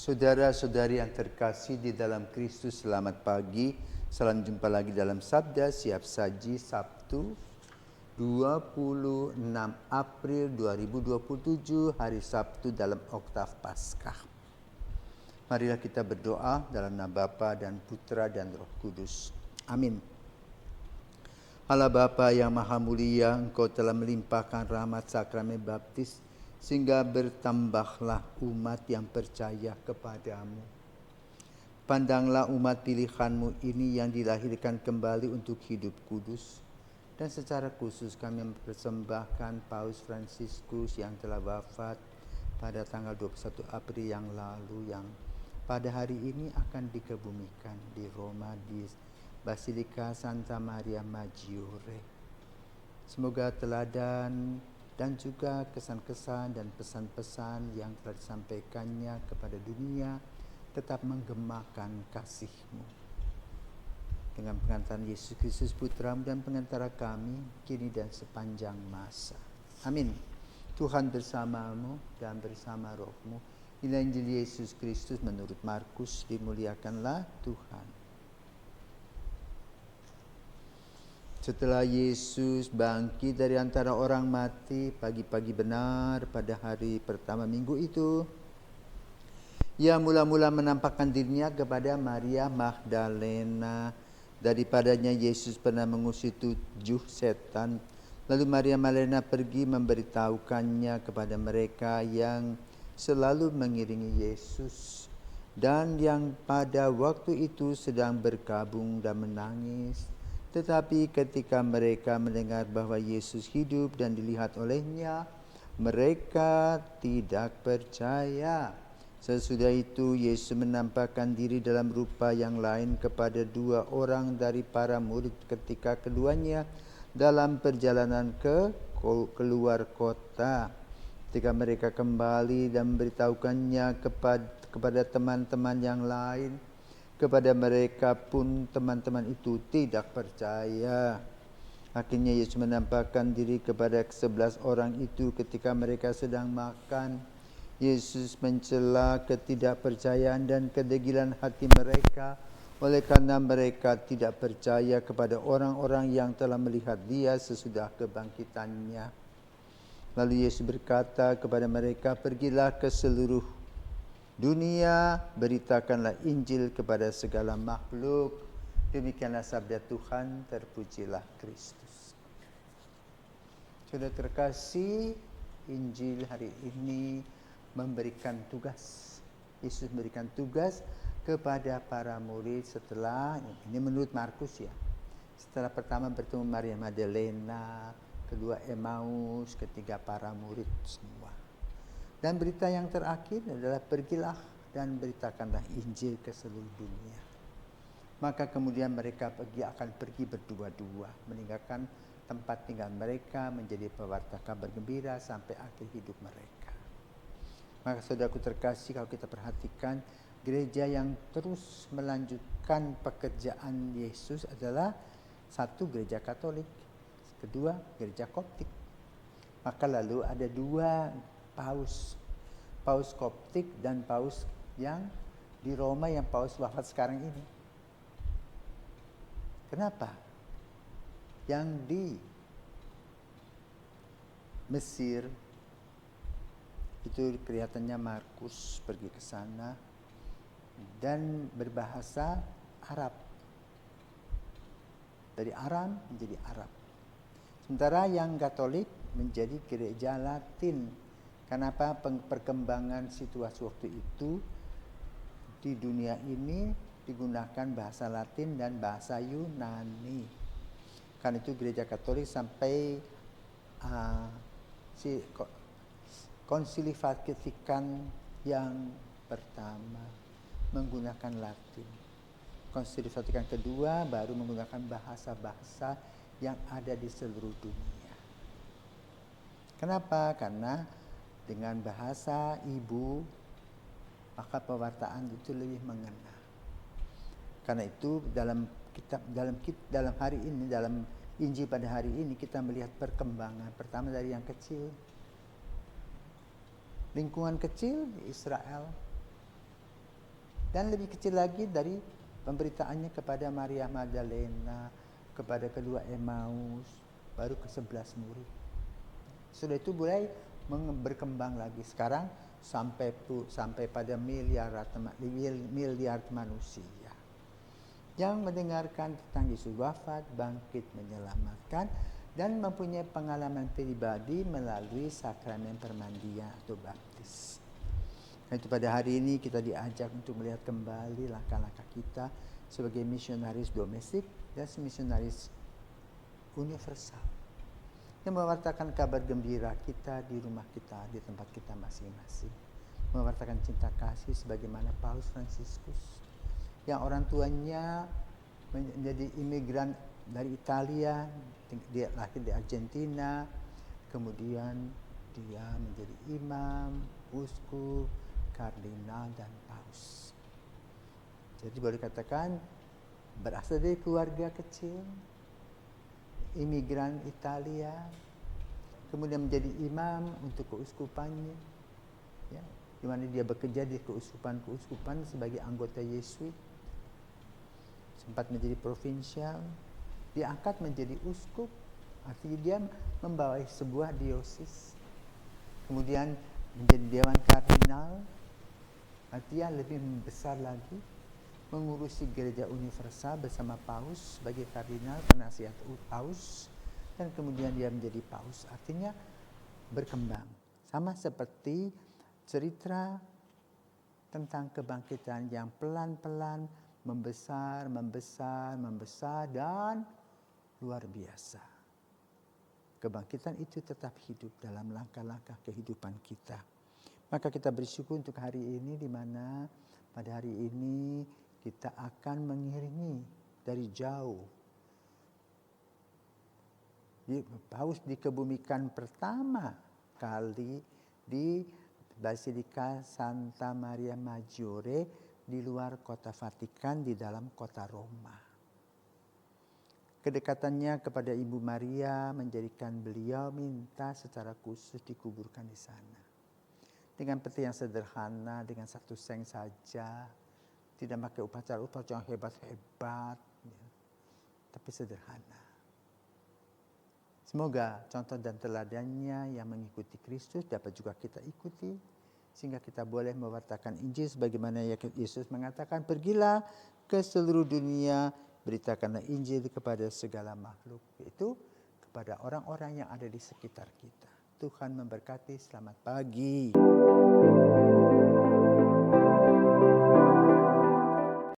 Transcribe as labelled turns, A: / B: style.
A: Saudara-saudari yang terkasih di dalam Kristus, selamat pagi. Salam jumpa lagi dalam Sabda Siap Saji Sabtu 26 April 2027, hari Sabtu dalam Oktav Paskah. Marilah kita berdoa dalam nama Bapa dan Putra dan Roh Kudus. Amin. Allah Bapa yang Maha Mulia, Engkau telah melimpahkan rahmat sakramen baptis sehingga bertambahlah umat yang percaya kepadamu. Pandanglah umat pilihan-Mu ini yang dilahirkan kembali untuk hidup kudus. Dan secara khusus kami mempersembahkan Paus Fransiskus yang telah wafat pada tanggal 21 April yang lalu, yang pada hari ini akan dikebumikan di Roma di Basilika Santa Maria Maggiore. Semoga teladan dan juga kesan-kesan dan pesan-pesan yang telah disampaikannya kepada dunia tetap menggemakan kasih-Mu. Dengan pengantaran Yesus Kristus Putra-Mu dan pengantara kami, kini dan sepanjang masa. Amin. Tuhan bersamamu dan bersama Roh-Mu. Inilah Injil Yesus Kristus menurut Markus, dimuliakanlah Tuhan. Setelah Yesus bangkit dari antara orang mati pagi-pagi benar pada hari pertama minggu itu, Ia mula-mula menampakkan dirinya kepada Maria Magdalena. Daripadanya Yesus pernah mengusir 7 setan. Lalu Maria Magdalena pergi memberitahukannya kepada mereka yang selalu mengiringi Yesus dan yang pada waktu itu sedang berkabung dan menangis. Tetapi ketika mereka mendengar bahwa Yesus hidup dan dilihat olehnya, mereka tidak percaya. Sesudah itu Yesus menampakkan diri dalam rupa yang lain kepada 2 orang dari para murid ketika keduanya dalam perjalanan keluar kota. Ketika mereka kembali dan memberitahukannya kepada teman-teman yang lain, kepada mereka pun teman-teman itu tidak percaya. Akhirnya Yesus menampakkan diri kepada 11 orang itu ketika mereka sedang makan. Yesus mencela ketidakpercayaan dan kedegilan hati mereka, oleh karena mereka tidak percaya kepada orang-orang yang telah melihat Dia sesudah kebangkitannya. Lalu Yesus berkata kepada mereka, "Pergilah ke seluruh dunia, beritakanlah Injil kepada segala makhluk." Demikianlah sabda Tuhan, terpujilah Kristus. Saudara terkasih, Injil hari ini memberikan tugas. Yesus memberikan tugas kepada para murid setelah, ini menurut Markus ya, setelah pertama bertemu Maria Magdalena, kedua Emmaus, ketiga para murid semua. Dan berita yang terakhir adalah pergilah dan beritakanlah Injil ke seluruh dunia. Maka kemudian mereka akan pergi berdua-dua, meninggalkan tempat tinggal mereka, menjadi pewarta kabar gembira sampai akhir hidup mereka. Maka saudaraku terkasih, kalau kita perhatikan, gereja yang terus melanjutkan pekerjaan Yesus adalah satu, gereja Katolik, kedua gereja Koptik. Maka lalu ada 2 paus, paus Koptik dan paus yang di Roma yang paus wafat sekarang ini. Kenapa? Yang di Mesir itu kelihatannya Markus pergi ke sana dan berbahasa Arab. Dari Aram menjadi Arab. Sementara yang Katolik menjadi gereja Latin. Kenapa? Perkembangan situasi waktu itu di dunia ini digunakan bahasa Latin dan bahasa Yunani. Karena itu gereja Katolik sampai Konsili Vatikan yang pertama menggunakan Latin. Konsili Vatikan kedua baru menggunakan bahasa-bahasa yang ada di seluruh dunia. Kenapa? Karena dengan bahasa ibu maka pewartaan itu lebih mengena. Karena itu dalam hari ini, dalam Injil pada hari ini kita melihat perkembangan pertama dari yang kecil. Lingkungan kecil di Israel, Dan lebih kecil lagi dari pemberitaannya kepada Maria Magdalena, kepada kedua Emmaus, baru ke 11 murid. Sudah itu mulai berkembang lagi. Sekarang sampai pada miliar manusia yang mendengarkan tentang Yesus wafat, bangkit, menyelamatkan, dan mempunyai pengalaman pribadi melalui sakramen permandian atau baptis. Nah, itu pada hari ini kita diajak untuk melihat kembali langkah-langkah kita sebagai misionaris domestik dan misionaris universal yang mewartakan kabar gembira kita di rumah kita, di tempat kita masing-masing. Mewartakan cinta kasih sebagaimana Paus Fransiskus yang orang tuanya menjadi imigran dari Italia, dia lahir di Argentina, kemudian dia menjadi imam, uskup, kardinal, dan paus. Jadi boleh katakan berasal dari keluarga kecil, imigran Italia, kemudian menjadi imam untuk keuskupannya, ya, di mana dia bekerja di keuskupan sebagai anggota Yesuit. Sempat menjadi provinsial, diangkat menjadi uskup, artinya dia membawahi sebuah diosis. Kemudian menjadi dewan kardinal, artinya lebih besar lagi, mengurusi gereja universal bersama paus sebagai kardinal, penasihat paus, dan kemudian dia menjadi paus, artinya berkembang. Sama seperti cerita tentang kebangkitan yang pelan-pelan membesar dan luar biasa. Kebangkitan itu tetap hidup dalam langkah-langkah kehidupan kita. Maka kita bersyukur untuk hari ini, di mana pada hari ini kita akan mengiringi dari jauh paus dikebumikan pertama kali di Basilika Santa Maria Maggiore di luar kota Vatikan, di dalam kota Roma. Kedekatannya kepada Ibu Maria menjadikan beliau minta secara khusus dikuburkan di sana. Dengan peti yang sederhana, dengan satu seng saja, tidak pakai upacara-upacara yang hebat-hebat, ya, tapi sederhana. Semoga contoh dan teladannya yang mengikuti Kristus dapat juga kita ikuti, sehingga kita boleh mewartakan Injil sebagaimana Yesus mengatakan, pergilah ke seluruh dunia, beritakanlah Injil kepada segala makhluk, yaitu kepada orang-orang yang ada di sekitar kita. Tuhan memberkati, selamat pagi.